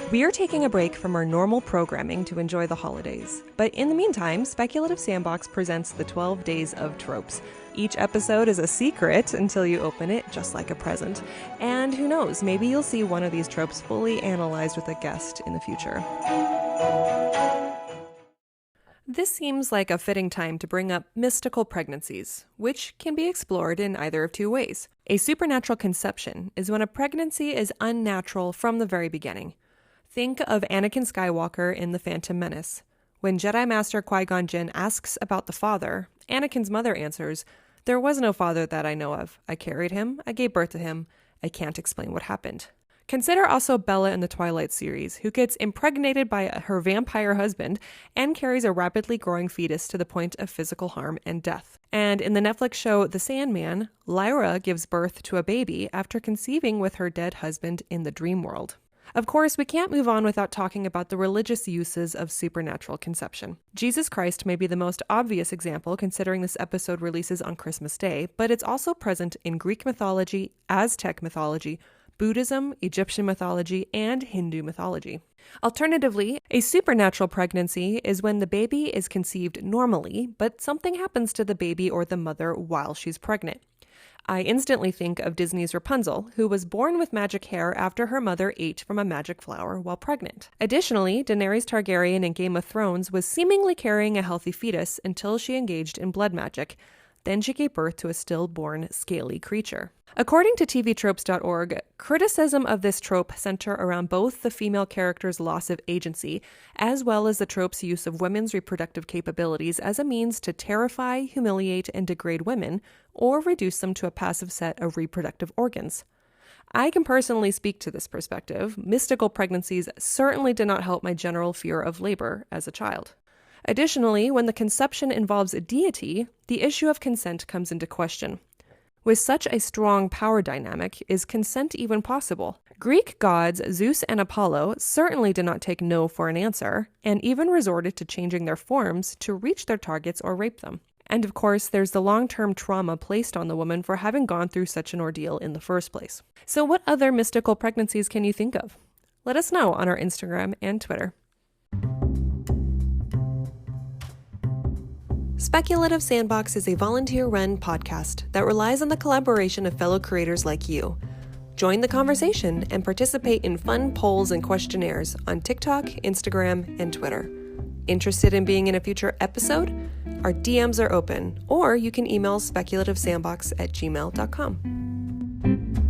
We are taking a break from our normal programming to enjoy the holidays. But in the meantime, Speculative Sandbox presents the 12 Days of Tropes. Each episode is a secret until you open it, just like a present. And who knows, maybe you'll see one of these tropes fully analyzed with a guest in the future. This seems like a fitting time to bring up mystical pregnancies, which can be explored in either of two ways. A supernatural conception is when a pregnancy is unnatural from the very beginning. Think of Anakin Skywalker in The Phantom Menace. When Jedi Master Qui-Gon Jinn asks about the father, Anakin's mother answers, "There was no father that I know of. I carried him, I gave birth to him. I can't explain what happened." Consider also Bella in the Twilight series, who gets impregnated by her vampire husband and carries a rapidly growing fetus to the point of physical harm and death. And in the Netflix show The Sandman, Lyra gives birth to a baby after conceiving with her dead husband in the dream world. Of course, we can't move on without talking about the religious uses of supernatural conception. Jesus Christ may be the most obvious example considering this episode releases on Christmas Day, but it's also present in Greek mythology, Aztec mythology, Buddhism, Egyptian mythology, and Hindu mythology. Alternatively, a supernatural pregnancy is when the baby is conceived normally, but something happens to the baby or the mother while she's pregnant. I instantly think of Disney's Rapunzel, who was born with magic hair after her mother ate from a magic flower while pregnant. Additionally, Daenerys Targaryen in Game of Thrones was seemingly carrying a healthy fetus until she engaged in blood magic. Then she gave birth to a stillborn, scaly creature. According to tvtropes.org, criticism of this trope center around both the female character's loss of agency, as well as the trope's use of women's reproductive capabilities as a means to terrify, humiliate, and degrade women, or reduce them to a passive set of reproductive organs. I can personally speak to this perspective. Mystical pregnancies certainly did not help my general fear of labor as a child. Additionally, when the conception involves a deity, the issue of consent comes into question. With such a strong power dynamic, is consent even possible? Greek gods Zeus and Apollo certainly did not take no for an answer, and even resorted to changing their forms to reach their targets or rape them. And of course, there's the long-term trauma placed on the woman for having gone through such an ordeal in the first place. So what other mystical pregnancies can you think of? Let us know on our Instagram and Twitter. Speculative Sandbox is a volunteer-run podcast that relies on the collaboration of fellow creators like you. Join the conversation and participate in fun polls and questionnaires on TikTok, Instagram, and Twitter. Interested in being in a future episode? Our DMs are open, or you can email speculativesandbox@gmail.com.